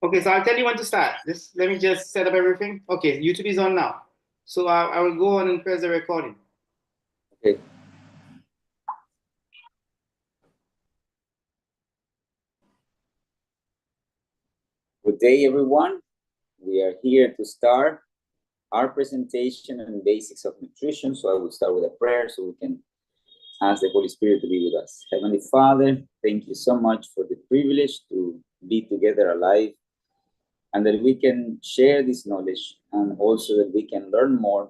Okay, so I'll tell you when to start. Let me just set up everything. Okay, YouTube is on now. So I will go on and press the recording. Okay. Good day, everyone. We are here to start our presentation on basics of nutrition. So I will start with a prayer so we can ask the Holy Spirit to be with us. Heavenly Father, thank you so much for the privilege to be together alive, and that we can share this knowledge, and also that we can learn more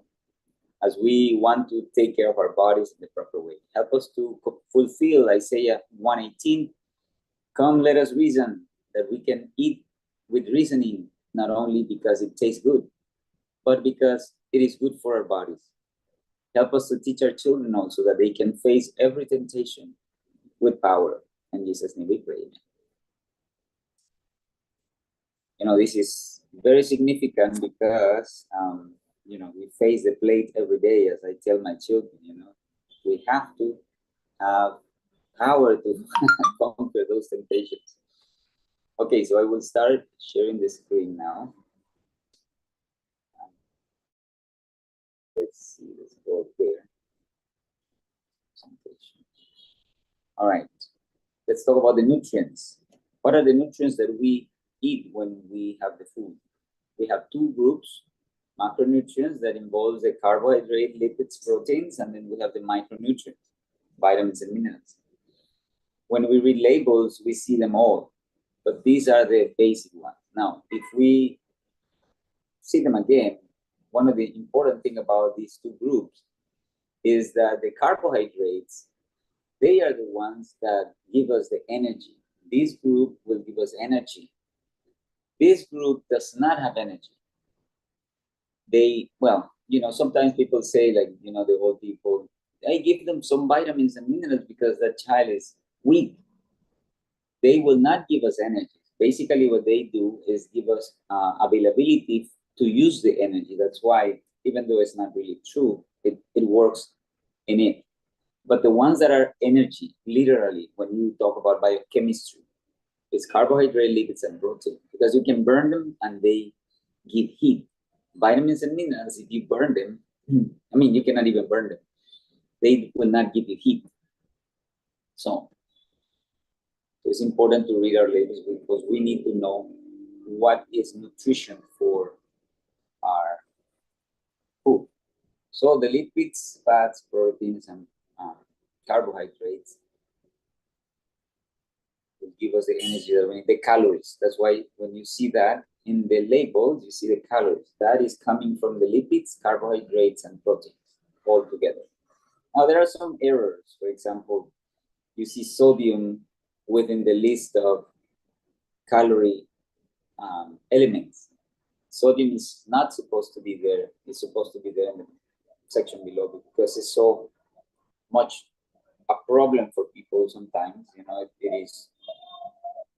as we want to take care of our bodies in the proper way. Help us to fulfill Isaiah 1:18. Come, let us reason, that we can eat with reasoning, not only because it tastes good, but because it is good for our bodies. Help us to teach our children also that they can face every temptation with power. In Jesus' name we pray. You know, this is very significant because, we face the plate every day, as I tell my children, we have to have power to conquer those temptations. Okay, so I will start sharing the screen now. Let's see, let's go there. All right, let's talk about the nutrients. What are the nutrients that we eat when we have the food? We have two groups: macronutrients that involves the carbohydrate, lipids, proteins, and then we have the micronutrients, vitamins and minerals. When we read labels, we see them all, but these are the basic ones. Now, if we see them again, one of the important things about these two groups is that the carbohydrates, they are the ones that give us the energy. This group will give us energy. This group does not have energy. Sometimes people say, the old people, I give them some vitamins and minerals because that child is weak. They will not give us energy. Basically, what they do is give us availability to use the energy. That's why, even though it's not really true, it works in it. But the ones that are energy, literally, when you talk about biochemistry, it's carbohydrate, lipids, and protein, because you can burn them and they give heat. Vitamins and minerals, if you burn them, you cannot even burn them. They will not give you heat. So it's important to read our labels because we need to know what is nutrition for our food. So the lipids, fats, proteins, and carbohydrates will give us the energy that we need, the calories. That's why when you see that in the labels, you see the calories. That is coming from the lipids, carbohydrates, and proteins all together. Now, there are some errors. For example, you see sodium within the list of calorie elements. Sodium is not supposed to be there. It's supposed to be there in the section below because it's so much a problem for people sometimes.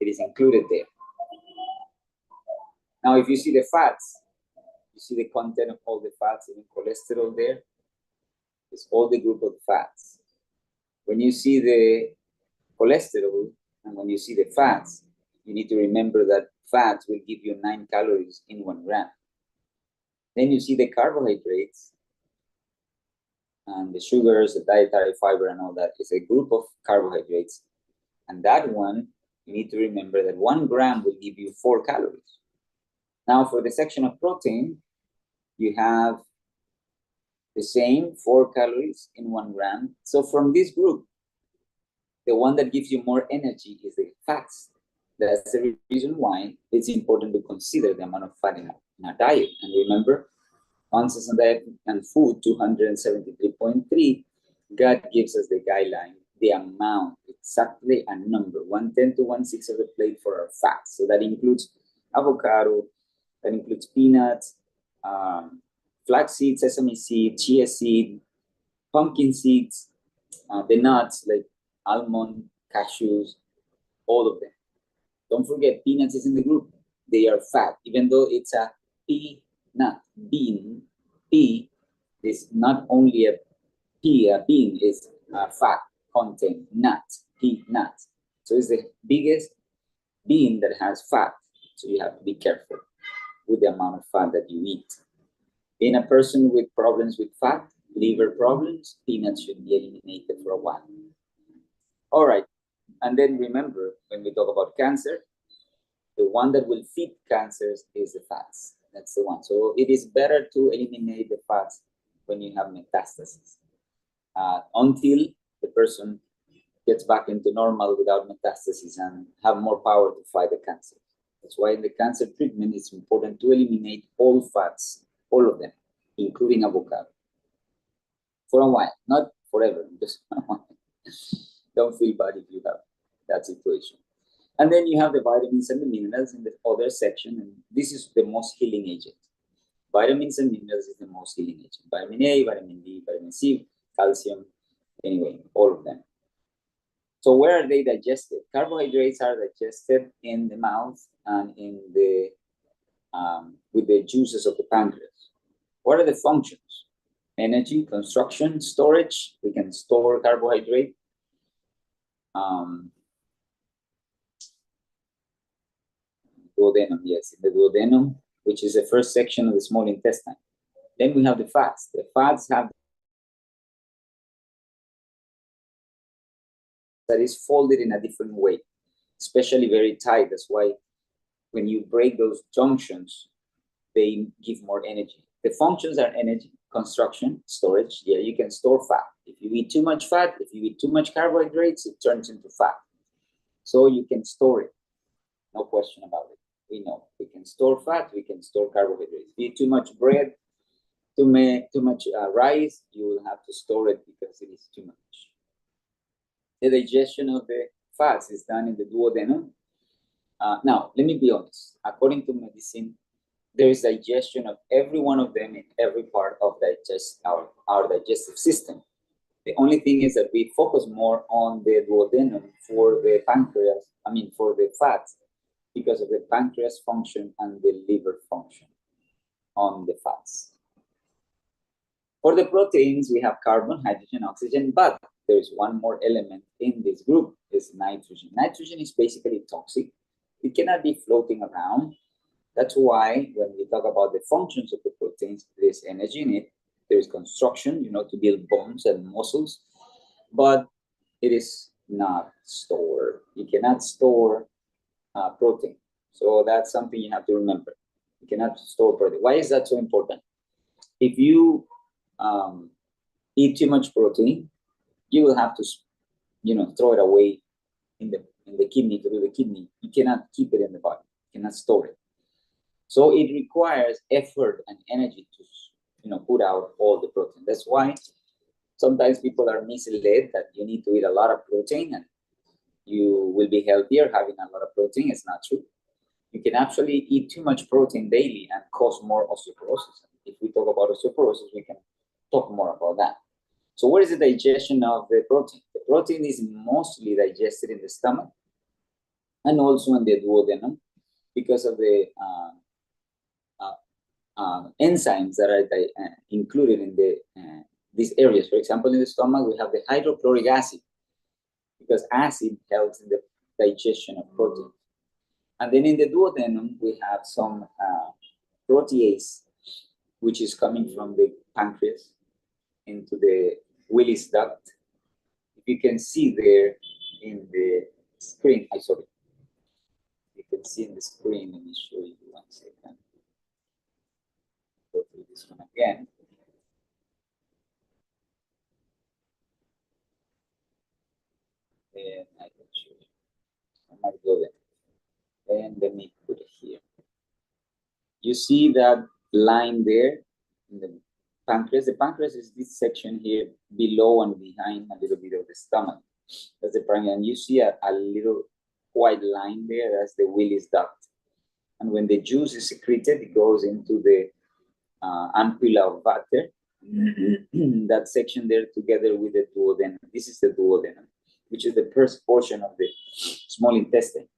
It is included there. Now, if you see the fats, you see the content of all the fats, even cholesterol there. It's all the group of fats. When you see the cholesterol and when you see the fats, you need to remember that fats will give you 9 calories in 1 gram. Then you see the carbohydrates and the sugars, the dietary fiber, and all that is a group of carbohydrates. And that one, you need to remember that 1 gram will give you 4 calories. Now, for the section of protein, you have the same 4 calories in 1 gram. So from this group, the one that gives you more energy is the fats. That's the reason why it's important to consider the amount of fat in our diet. And remember, ounces in diet and food, 273.3. God gives us the guideline, the amount, exactly a number, 1/10 to 1/6 of the plate for our fats. So that includes avocado, that includes peanuts, flaxseed, sesame seed, chia seed, pumpkin seeds, the nuts like almond, cashews, all of them. Don't forget, peanuts is in the group. They are fat, even though it's a peanut, bean. Pea is not only a pea, a bean is a fat content, nut, peanut. So it's the biggest bean that has fat. So you have to be careful with the amount of fat that you eat. In a person with problems with fat, liver problems, peanuts should be eliminated for a while. All right. And then remember, when we talk about cancer, the one that will feed cancers is the fats. That's the one. So it is better to eliminate the fats when you have metastasis until the person gets back into normal without metastasis and have more power to fight the cancer. That's why in the cancer treatment, it's important to eliminate all fats, all of them, including avocado, for a while, not forever, just a while. Don't feel bad if you have that situation. And then you have the vitamins and the minerals in the other section, and this is the most healing agent. Vitamins and minerals is the most healing agent. Vitamin A, vitamin D, vitamin C, calcium, anyway, all of them. So where are they digested? Carbohydrates are digested in the mouth and in the with the juices of the pancreas. What are the functions? Energy, construction, storage. We can store carbohydrate. Duodenum, yes, in the duodenum, which is the first section of the small intestine. Then we have the fats. The fats have that is folded in a different way, especially very tight. That's why when you break those junctions, they give more energy. The functions are energy, construction, storage. Yeah, you can store fat. If you eat too much fat, if you eat too much carbohydrates, it turns into fat. So you can store it. No question about it. We know we can store fat, we can store carbohydrates. If you eat too much bread, too much rice, you will have to store it because it is too much. The digestion of the fats is done in the duodenum. Now, let me be honest. According to medicine, there is digestion of every one of them in every part of our digestive system. The only thing is that we focus more on the duodenum for the pancreas, for the fats, because of the pancreas function and the liver function on the fats. For the proteins, we have carbon, hydrogen, oxygen, but there is one more element in this group, is nitrogen. Nitrogen is basically toxic. It cannot be floating around. That's why when we talk about the functions of the proteins, there's energy in it. There is construction, to build bones and muscles, but it is not stored. You cannot store protein. So that's something you have to remember. You cannot store protein. Why is that so important? If you eat too much protein, you will have to, throw it away in the kidney to do the kidney. You cannot keep it in the body. You cannot store it. So it requires effort and energy to, put out all the protein. That's why sometimes people are misled that you need to eat a lot of protein and you will be healthier having a lot of protein. It's not true. You can actually eat too much protein daily and cause more osteoporosis. If we talk about osteoporosis, we can talk more about that. So where is the digestion of the protein? The protein is mostly digested in the stomach and also in the duodenum because of the enzymes that are included in these areas. For example, in the stomach, we have the hydrochloric acid because acid helps in the digestion of protein. And then in the duodenum, we have some protease, which is coming from the pancreas into the Willis duct. If you can see there in the screen, you can see in the screen, let me show you 1 second. Go through this one again. And I can show you. I might go there. And let me put it here. You see that line there in the pancreas? The pancreas is this section here below and behind a little bit of the stomach. That's the pancreas. And you see a little white line there. That's the Willis duct. And when the juice is secreted, it goes into the ampulla of Boutet. That section there together with the duodenum. This is the duodenum, which is the first portion of the small intestine.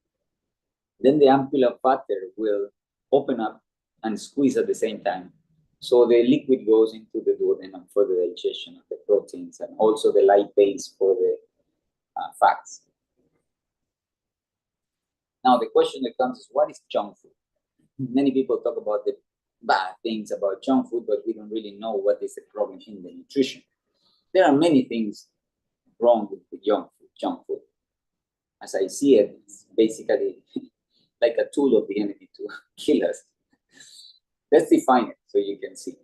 Then the ampulla of Boutet will open up and squeeze at the same time. So the liquid goes into the duodenum for the digestion of the proteins and also the lipase for the fats. Now the question that comes is, what is junk food? Many people talk about the bad things about junk food, but we don't really know what is the problem in the nutrition. There are many things wrong with the junk food. As I see it, it's basically like a tool of the enemy to kill us. Let's define it so you can see.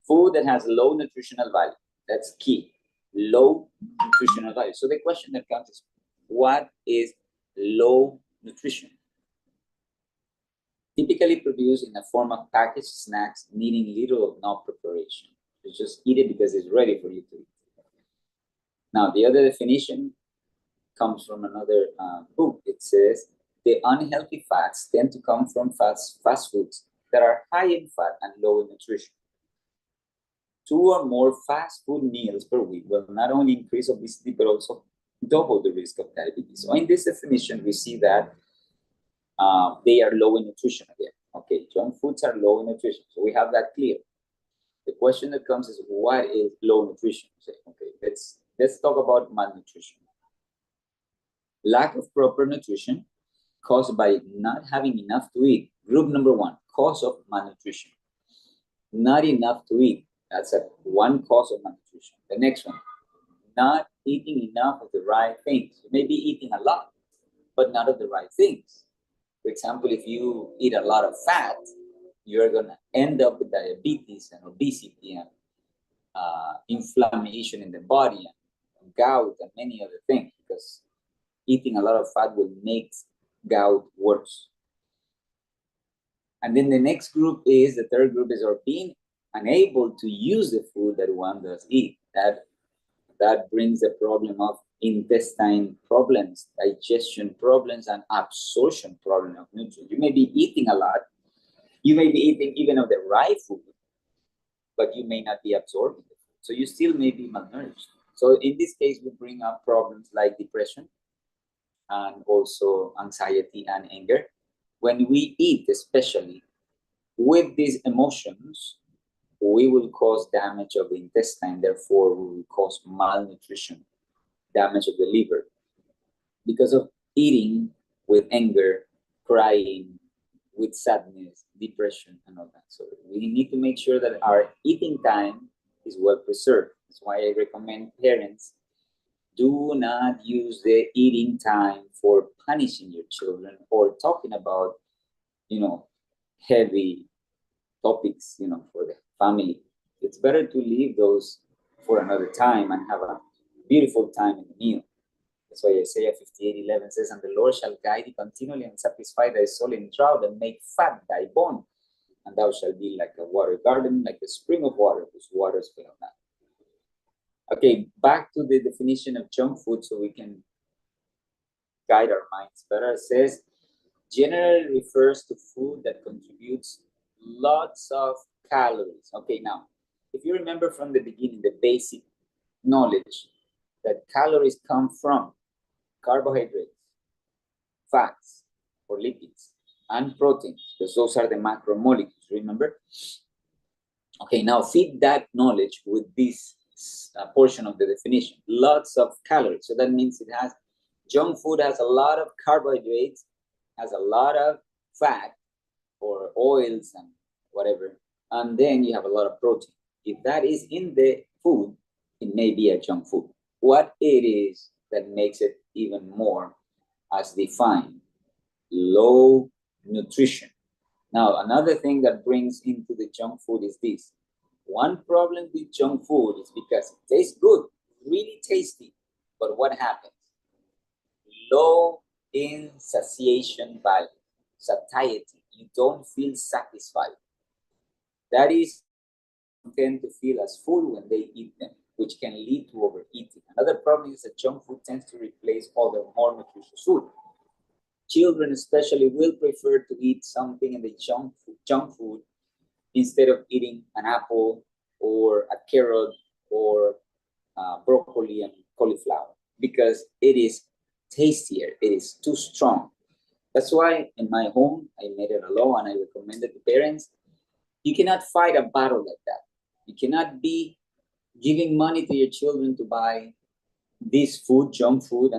Food that has low nutritional value. That's key. Low nutritional value. So the question that comes is, what is low nutrition? Typically produced in the form of packaged snacks needing little or no preparation. You just eat it because it's ready for you to eat. Now, the other definition comes from another book. It says, the unhealthy fats tend to come from fast foods that are high in fat and low in nutrition. 2 or more fast food meals per week will not only increase obesity, but also double the risk of diabetes. So in this definition, we see that they are low in nutrition again. Okay, junk foods are low in nutrition. So we have that clear. The question that comes is, what is low nutrition? So, okay, let's talk about malnutrition. Lack of proper nutrition caused by not having enough to eat. Group number 1, cause of malnutrition. Not enough to eat. That's one cause of malnutrition. The next one, not eating enough of the right things. You may be eating a lot, but not of the right things. For example, if you eat a lot of fat, you're going to end up with diabetes and obesity and inflammation in the body and gout and many other things, because eating a lot of fat will make gout worse. And then the next group is, the third group is, or being unable to use the food that one does eat. That brings the problem of intestine problems, digestion problems, and absorption problem of nutrients. You may be eating a lot. You may be eating even of the right food, but you may not be absorbing it. So you still may be malnourished. So in this case, we bring up problems like depression and also anxiety and anger. When we eat, especially with these emotions, we will cause damage of the intestine. Therefore, we will cause malnutrition, damage of the liver, because of eating with anger, crying, with sadness, depression, and all that. So we need to make sure that our eating time is well preserved. That's why I recommend parents, do not use the eating time for punishing your children or talking about, heavy topics, for the family. It's better to leave those for another time and have a beautiful time in the meal. That's why Isaiah 58:11 says, and the Lord shall guide thee continually and satisfy thy soul in drought and make fat thy bone. And thou shalt be like a water garden, like a spring of water, whose waters fail not. Okay, back to the definition of junk food so we can guide our minds better. It says, generally refers to food that contributes lots of calories. Okay, now, if you remember from the beginning, the basic knowledge that calories come from carbohydrates, fats or lipids, and proteins, because those are the macromolecules, remember? Okay, now feed that knowledge with this portion of the definition, lots of calories. So that means junk food has a lot of carbohydrates, has a lot of fat or oils and whatever, and then you have a lot of protein. If that is in the food, it may be a junk food. What it is that makes it even more as defined, low nutrition. Now, another thing that brings into the junk food is this. One problem with junk food is because it tastes good, really tasty, but what happens? Low in satiation value, satiety. You don't feel satisfied. That is, tend to feel as full when they eat them, which can lead to overeating. Another problem is that junk food tends to replace other more nutritious food. Children especially will prefer to eat something in the junk food instead of eating an apple or a carrot or broccoli and cauliflower, because it is tastier, it is too strong. That's why in my home, I made it a law and I recommended to parents, you cannot fight a battle like that. You cannot be giving money to your children to buy this food, junk food,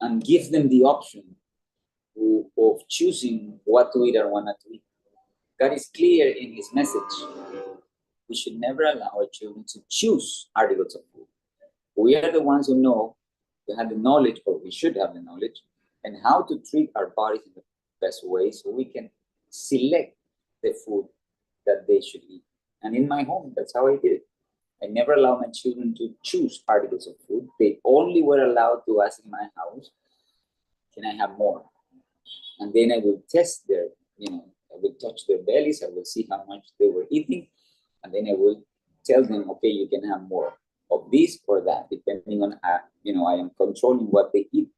and give them the option of choosing what to eat and what not to eat. God is clear in his message. We should never allow our children to choose articles of food. We are the ones who know, we have the knowledge, or we should have the knowledge, and how to treat our bodies in the best way so we can select the food that they should eat. And in my home, that's how I did it. I never allowed my children to choose articles of food. They only were allowed to ask in my house, can I have more? And then I will test their, I will touch their bellies. I will see how much they were eating. And then I will tell them, okay, you can have more of this or that, depending on, I am controlling what they eat.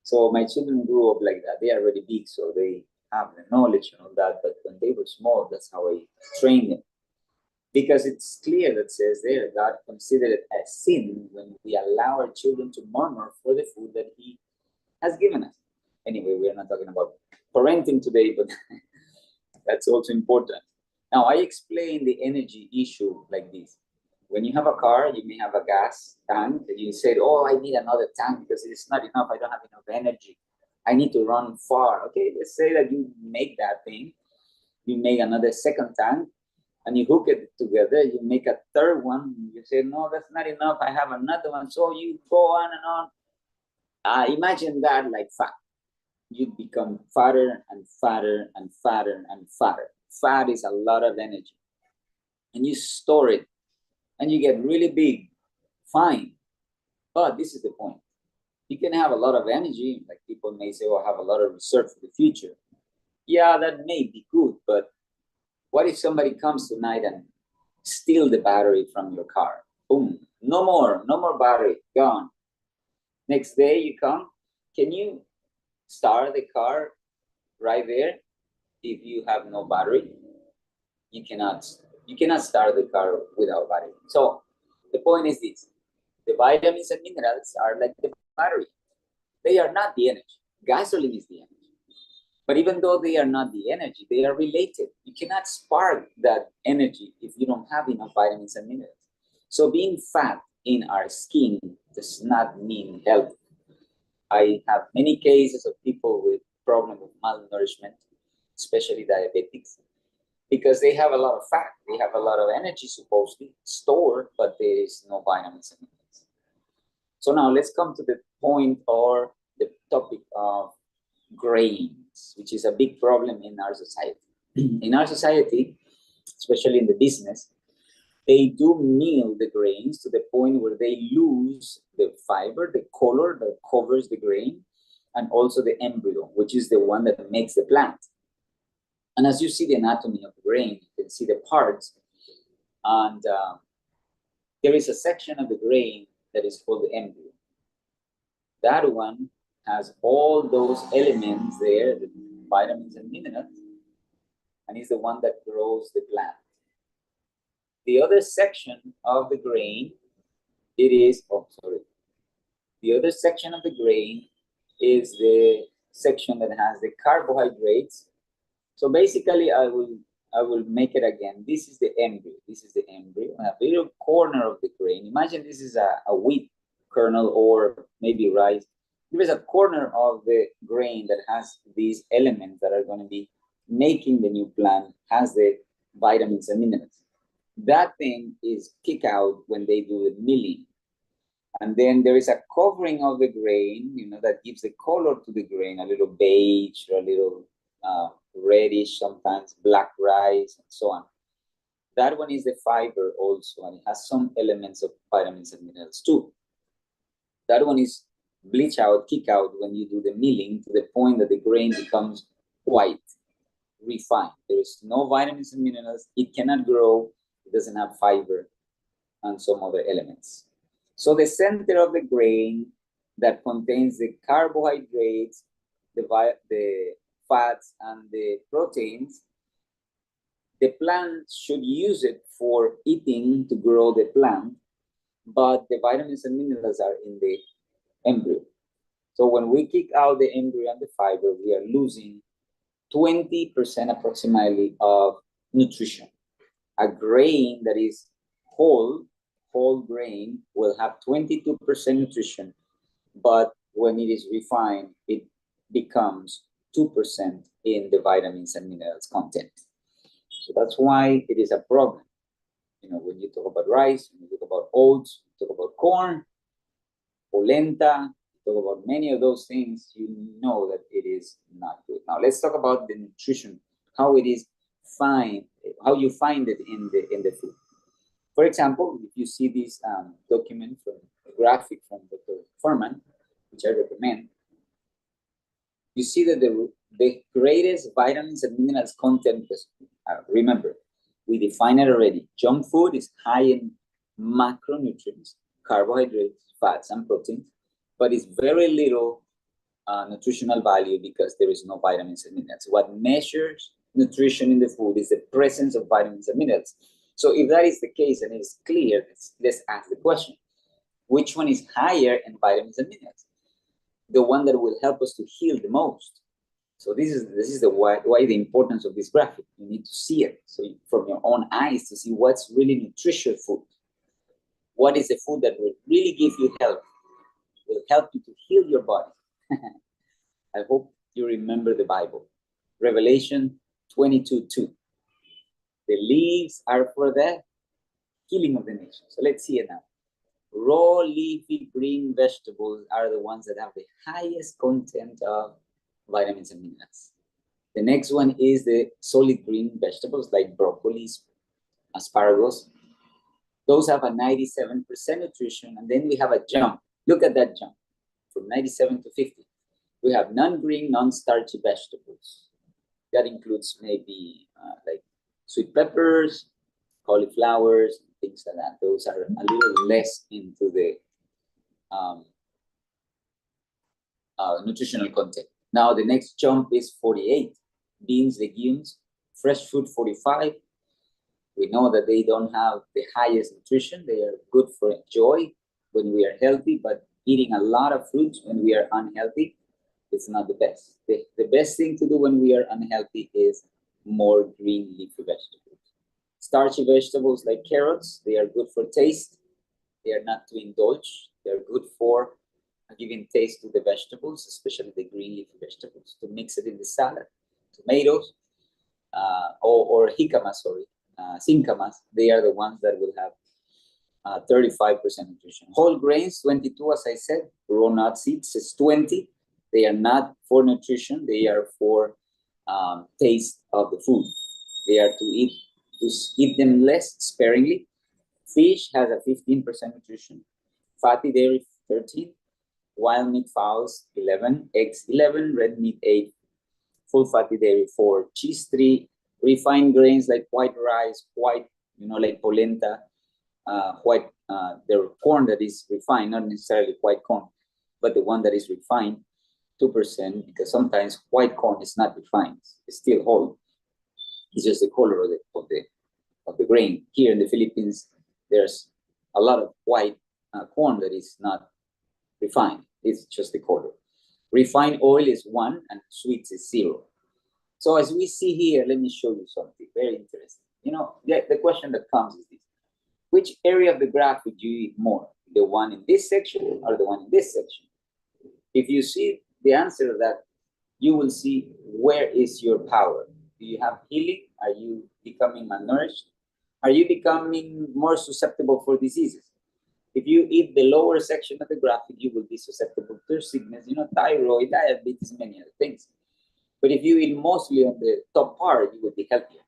So my children grew up like that. They are already big, so they have the knowledge and all that. But when they were small, that's how I trained them. Because it's clear that says there, God considered it as sin when we allow our children to murmur for the food that he has given us. Anyway, we are not talking about parenting today, but that's also important. Now, I explain the energy issue like this. When you have a car, you may have a gas tank that you said, oh, I need another tank because it's not enough. I don't have enough energy. I need to run far. Okay, let's say that you make that thing. You make another second tank and you hook it together. You make a third one. You say, no, that's not enough. I have another one. So you go on and on. Imagine that like fat. You become fatter and fatter and fatter and fatter. Fat is a lot of energy. And you store it. And you get really big. Fine. But this is the point. You can have a lot of energy. Like people may say, oh, I have a lot of reserve for the future. Yeah, that may be good. But what if somebody comes tonight and steal the battery from your car? Boom. No more battery. Gone. Next day you come. Can you start the car right there if you have no battery? You cannot start the car without battery. So the point is this: the vitamins and minerals are like the battery. They are not the energy. Gasoline is the energy. But even though they are not the energy, they are related. You cannot spark that energy if you don't have enough vitamins and minerals. So being fat in our skin does not mean health. I have many cases of people with problem with malnourishment, especially diabetics, because they have a lot of fat. They have a lot of energy supposedly stored, but there is no vitamins and minerals. So now let's come to the point or the topic of grains, which is a big problem in our society. In our society, especially in the business, they do mill the grains to the point where they lose the fiber, the color that covers the grain, and also the embryo, which is the one that makes the plant. And as you see the anatomy of the grain, you can see the parts. And there is a section of the grain that is called the embryo. That one has all those elements there, the vitamins and minerals, and is the one that grows the plant. The other section of the grain, the other section of the grain is the section that has the carbohydrates. So basically, I will make it again. This is the embryo. This is the embryo. A little corner of the grain. Imagine this is a wheat kernel or maybe rice. There is a corner of the grain that has these elements that are going to be making the new plant, has the vitamins and minerals. That thing is kicked out when they do the milling. And then there is a covering of the grain, that gives the color to the grain, a little beige or a little reddish, sometimes black rice, and so on. That one is the fiber also, and it has some elements of vitamins and minerals too. That one is bleach out, kick out when you do the milling to the point that the grain becomes white, refined. There is no vitamins and minerals. It cannot grow. It doesn't have fiber and some other elements. So the center of the grain that contains the carbohydrates, the fats, and the proteins, the plant should use it for eating to grow the plant, but the vitamins and minerals are in the embryo. So when we kick out the embryo and the fiber, we are losing 20% approximately of nutrition. A grain that is whole grain will have 22% nutrition, but when it is refined, it becomes 2% in the vitamins and minerals content. So that's why it is a problem. You know, when you talk about rice, when you talk about oats, you talk about corn, polenta, you talk about many of those things, you know that it is not good. Now let's talk about the nutrition, how it is how you find it in the food. For example, if you see this document from a graphic from Dr. Furman, which I recommend, you see that the greatest vitamins and minerals content, remember, we define it already. Junk food is high in macronutrients, carbohydrates, fats, and proteins, but it's very little nutritional value because there is no vitamins and minerals. What measures nutrition in the food is the presence of vitamins and minerals. So if that is the case and it's clear, let's ask the question, which one is higher in vitamins and minerals? The one that will help us to heal the most. So this is why the importance of this graphic. You need to see it from your own eyes to see what's really nutritious food. What is the food that will really give you health, will help you to heal your body. I hope you remember the Bible. Revelation 22:2. The leaves are for the healing of the nation. So let's see it now. Raw leafy green vegetables are the ones that have the highest content of vitamins and minerals. The next one is the solid green vegetables like broccoli, asparagus. Those have a 97% nutrition, and then we have a jump. Look at that jump from 97 to 50. We have non-green, non-starchy vegetables. That includes maybe like sweet peppers, cauliflowers, things like that. Those are a little less into the nutritional content. Now the next jump is 48. Beans, legumes, fresh fruit 45. We know that they don't have the highest nutrition. They are good for joy when we are healthy, but eating a lot of fruits when we are unhealthy, it's not the best. The best thing to do when we are unhealthy is more green leafy vegetables. Starchy vegetables like carrots, they are good for taste. They are not to indulge. They are good for giving taste to the vegetables, especially the green leafy vegetables, to mix it in the salad. Tomatoes or jicama, cincamas, they are the ones that will have 35% nutrition. Whole grains, 22, as I said. Raw nut seeds is 20. They are not for nutrition. They are for taste of the food. They are to eat them less sparingly. Fish has a 15% nutrition. Fatty dairy, 13. Wild meat fowls, 11. Eggs, 11. Red meat, 8. Full fatty dairy, 4. Cheese, 3. Refined grains like white rice, white, like polenta, white, the corn that is refined, not necessarily white corn, but the one that is refined, 2%, because sometimes white corn is not refined, it's still whole. It's just the color of the grain. Here in the Philippines, there's a lot of white corn that is not refined. It's just the color. Refined oil is 1 and sweets is 0. So as we see here, let me show you something very interesting. The question that comes is this. Which area of the graphic do you eat more? The one in this section or the one in this section? If you see the answer to that, you will see where is your power. Do you have healing? Are you becoming malnourished? Are you becoming more susceptible for diseases? If you eat the lower section of the graphic, you will be susceptible to sickness, thyroid, diabetes, many other things. But if you eat mostly on the top part, you will be healthier.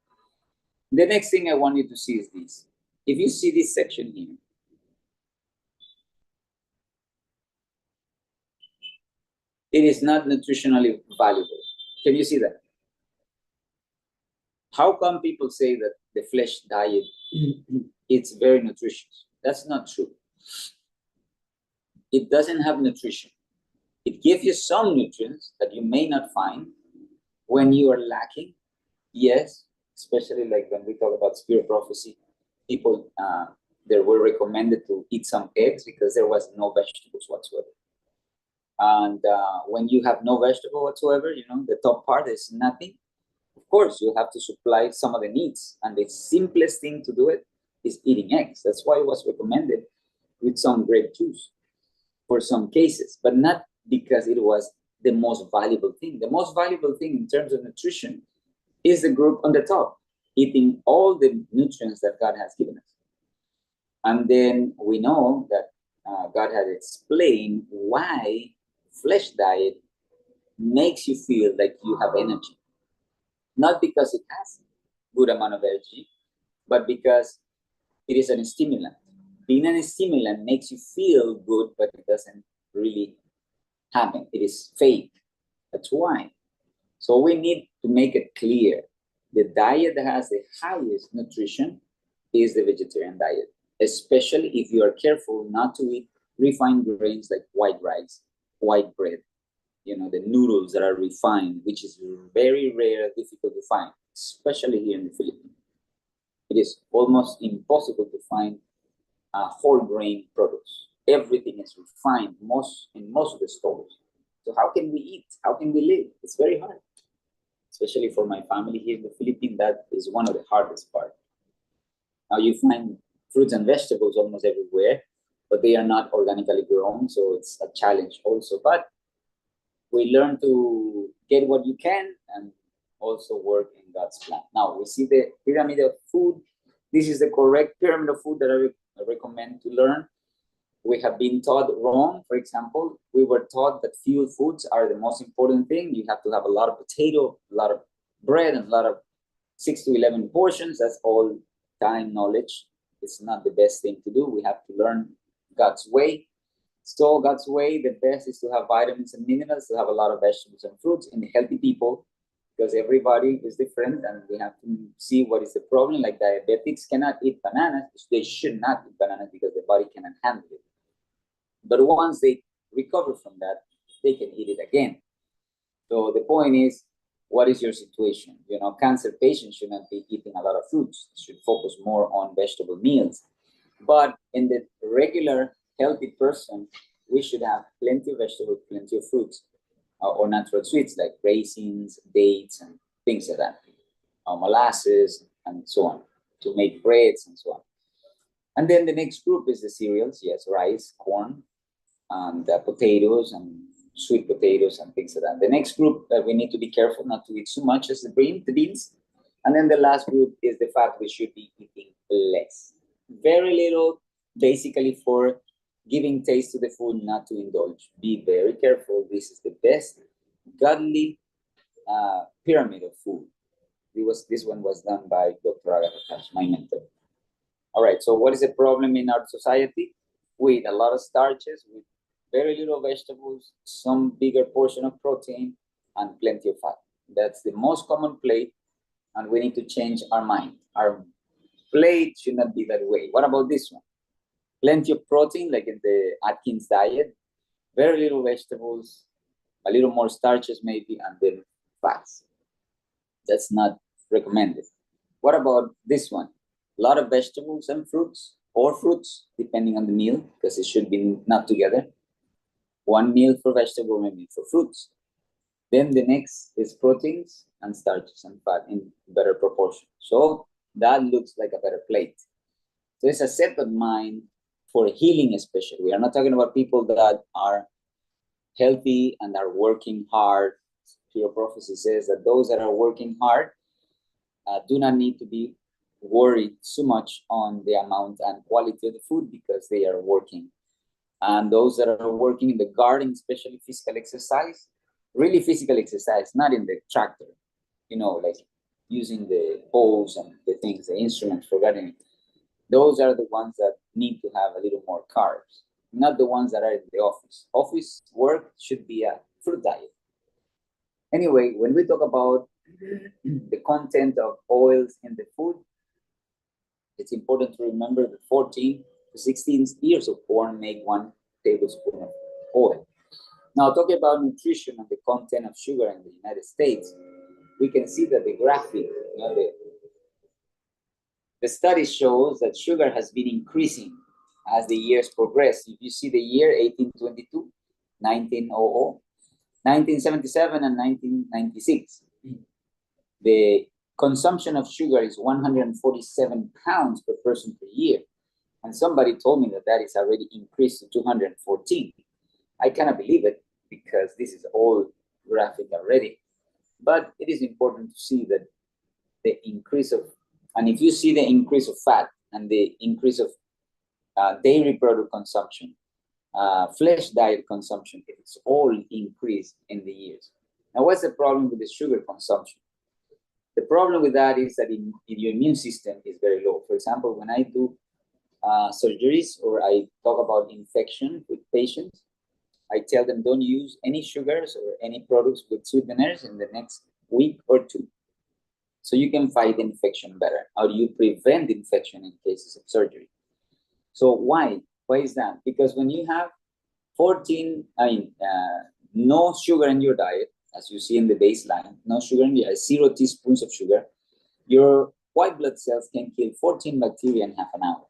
The next thing I want you to see is this. If you see this section here, it is not nutritionally valuable. Can you see that? How come people say that the flesh diet it's very nutritious? That's not true. It doesn't have nutrition. It gives you some nutrients that you may not find when you are lacking. Yes, especially like when we talk about spirit prophecy, people they were recommended to eat some eggs because there was no vegetables whatsoever. And when you have no vegetable whatsoever, the top part is nothing. Of course, you have to supply some of the needs. And the simplest thing to do it is eating eggs. That's why it was recommended with some grape juice for some cases, but not because it was the most valuable thing. The most valuable thing in terms of nutrition is the group on the top, eating all the nutrients that God has given us. And then we know that God has explained why flesh diet makes you feel like you have energy. Not because it has good amount of energy, but because it is a stimulant. Being a stimulant makes you feel good, but it doesn't really happen. It is fake. That's why. So we need to make it clear. The diet that has the highest nutrition is the vegetarian diet, especially if you are careful not to eat refined grains like white rice, white bread, the noodles that are refined, which is very rare, difficult to find, especially here in the Philippines. It is almost impossible to find whole grain products. Everything is refined in most of the stores. So how can we eat? How can we live? It's very hard, especially for my family here in the Philippines. That is one of the hardest parts. Now you find fruits and vegetables almost everywhere, but they are not organically grown, so it's a challenge also. But we learn to get what you can and also work in God's plan. Now we see the pyramid of food. This is the correct pyramid of food that I recommend to learn. We have been taught wrong. For example, we were taught that few foods are the most important thing. You have to have a lot of potato, a lot of bread, and a lot of 6 to 11 portions. That's all time knowledge. It's not the best thing to do. We have to learn God's way. So God's way, the best is to have vitamins and minerals, to have a lot of vegetables and fruits in healthy people, because everybody is different and we have to see what is the problem. Like diabetics cannot eat bananas. They should not eat bananas because the body cannot handle it. But once they recover from that, they can eat it again. So the point is, what is your situation? Cancer patients should not be eating a lot of fruits. They should focus more on vegetable meals. But in the regular healthy person, we should have plenty of vegetables, plenty of fruits, or natural sweets like raisins, dates, and things like that, molasses, and so on, to make breads and so on. And then the next group is the cereals. Yes, rice, corn, and potatoes, and sweet potatoes, and things like that. The next group that we need to be careful not to eat too much is the beans. And then the last group is the fact we should be eating less. Very little, basically for giving taste to the food, not to indulge. Be very careful. This is the best godly pyramid of food. This one was done by Dr. Agatha, my mentor. All right, so what is the problem in our society? We eat a lot of starches, with very little vegetables, some bigger portion of protein, and plenty of fat. That's the most common plate, and we need to change our mind. Our plate should not be that way. What about this one? Plenty of protein, like in the Atkins diet, very little vegetables, a little more starches maybe, and then fats. That's not recommended. What about this one? A lot of vegetables and fruits, or fruits, depending on the meal, because it should be not together. One meal for vegetable, one meal for fruits. Then the next is proteins and starches and fat in better proportion. So that looks like a better plate. So it's a set of mind for healing, especially. We are not talking about people that are healthy and are working hard. Pure prophecy says that those that are working hard do not need to be worried so much on the amount and quality of the food, because they are working. And those that are working in the garden, especially physical exercise, really physical exercise, not in the tractor, like using the poles and the things, the instruments for gardening. Those are the ones that need to have a little more carbs, not the ones that are in the office. Office work should be a fruit diet. Anyway, when we talk about the content of oils in the food, it's important to remember that 14 to 16 ears of corn make 1 tablespoon of oil. Now, talking about nutrition and the content of sugar in the United States, we can see that the graphic, the study shows that sugar has been increasing as the years progress. If you see the year 1822, 1900, 1977, and 1996, the consumption of sugar is 147 pounds per person per year. And somebody told me that is already increased to 214. I cannot believe it. because this is all graphic already. But it is important to see that the increase of, and if you see the increase of fat and the increase of dairy product consumption, flesh diet consumption, it's all increased in the years. Now, what's the problem with the sugar consumption? The problem with that is that your immune system is very low. For example, when I do surgeries or I talk about infection with patients, I tell them don't use any sugars or any products with sweeteners in the next week or two. So you can fight infection better, or you prevent infection in cases of surgery. So why? Why is that? Because when you have no sugar in your diet, as you see in the baseline, no sugar in your 0 teaspoons of sugar, your white blood cells can kill 14 bacteria in half an hour.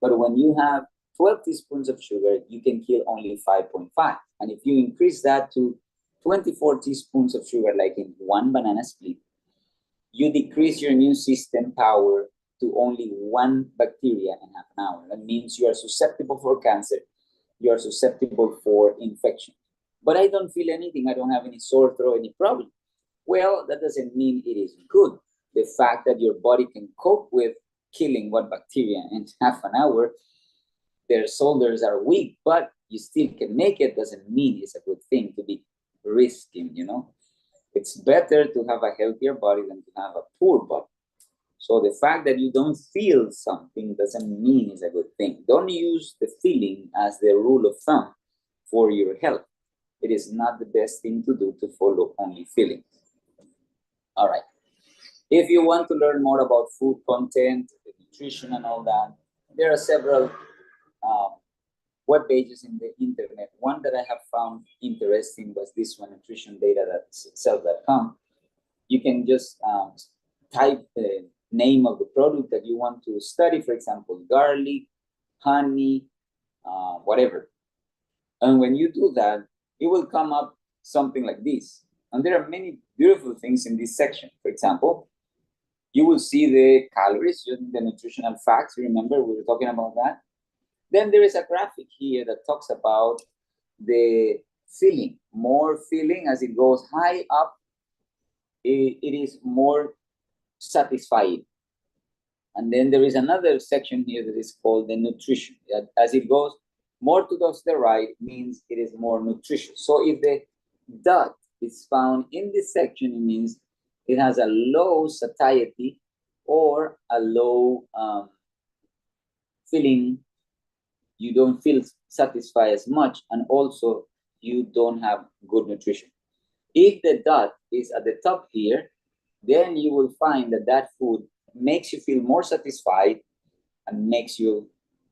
But when you have 12 teaspoons of sugar, you can kill only 5.5. And if you increase that to 24 teaspoons of sugar, like in one banana split, you decrease your immune system power to only 1 bacteria in half an hour. That means you are susceptible for cancer. You are susceptible for infection. But I don't feel anything. I don't have any sore throat, any problem. Well, that doesn't mean it is good. The fact that your body can cope with killing 1 bacteria in half an hour, their soldiers are weak, but you still can make it, doesn't mean it's a good thing to be risking, you know. It's better to have a healthier body than to have a poor body. So the fact that you don't feel something doesn't mean it's a good thing. Don't use the feeling as the rule of thumb for your health. It is not the best thing to do to follow only feelings. All right. If you want to learn more about food content, nutrition and all that, there are several web pages in the internet. One that I have found interesting was this one, nutritiondata.self.com. You can just type the name of the product that you want to study, for example, garlic, honey, whatever. And when you do that, it will come up something like this. And there are many beautiful things in this section. For example, you will see the calories, the nutritional facts. Remember, we were talking about that. Then there is a graphic here that talks about the filling. More filling, as it goes high up, it is more satisfying. And then there is another section here that is called the nutrition. As it goes more to the right, means it is more nutritious. So if the dot is found in this section, it means it has a low satiety or a low filling. You don't feel satisfied as much, and also you don't have good nutrition. If the dot is at the top here, then you will find that that food makes you feel more satisfied and makes you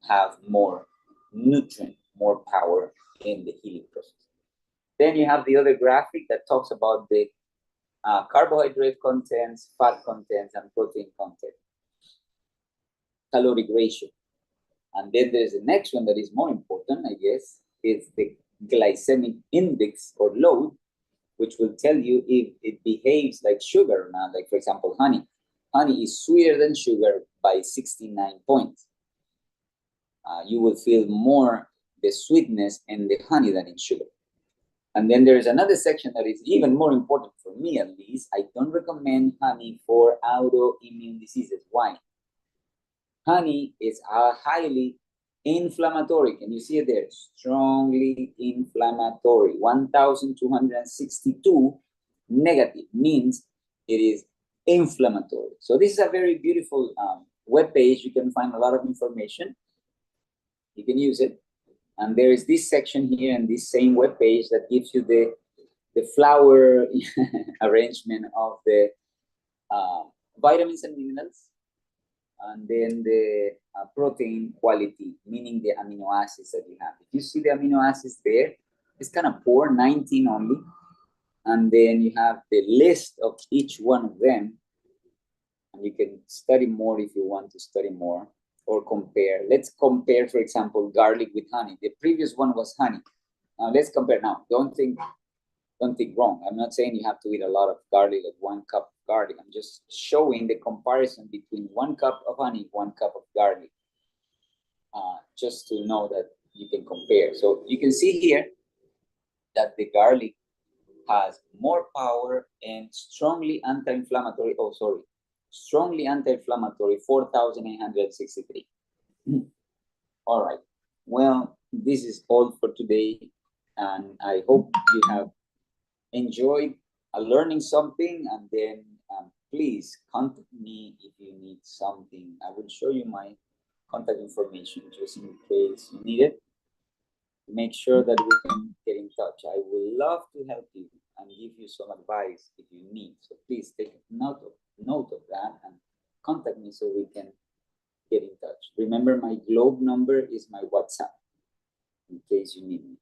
have more nutrient, more power in the healing process. Then you have the other graphic that talks about the carbohydrate contents, fat contents, and protein content, caloric ratio. And then there's the next one that is more important, I guess, is the glycemic index or load, which will tell you if it behaves like sugar or not. Like, for example, honey. Honey is sweeter than sugar by 69 points. You will feel more the sweetness in the honey than in sugar. And then there is another section that is even more important for me, at least. I don't recommend honey for autoimmune diseases. Why? Honey is highly inflammatory. Can you see it there? Strongly inflammatory. 1,262 negative means it is inflammatory. So this is a very beautiful web page. You can find a lot of information. You can use it. And there is this section here in this same web page that gives you the flower arrangement of the vitamins and minerals, and then the protein quality, meaning the amino acids that you have. If you see the amino acids there, it's kind of poor, 19 only. And then you have the list of each one of them. And you can study more if you want to study more or compare. Let's compare, for example, garlic with honey. The previous one was honey. Now let's compare now. Don't think wrong. I'm not saying you have to eat a lot of garlic, like 1 cup of garlic. I'm just showing the comparison between 1 cup of honey, 1 cup of garlic, just to know that you can compare. So you can see here that the garlic has more power and strongly anti-inflammatory, strongly anti-inflammatory, 4,863. All right. Well, this is all for today, and I hope you have enjoyed learning something, and then please contact me if you need something. I will show you my contact information just in case you need it. Make sure that we can get in touch. I would love to help you and give you some advice if you need. So please take note of that and contact me so we can get in touch. Remember, my Globe number is my WhatsApp in case you need me.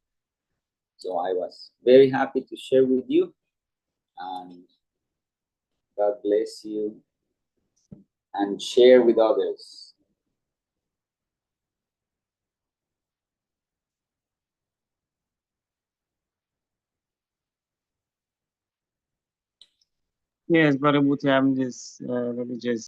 So I was very happy to share with you, and God bless you, and share with others. Yes, Brother Boutet, I'm just let me just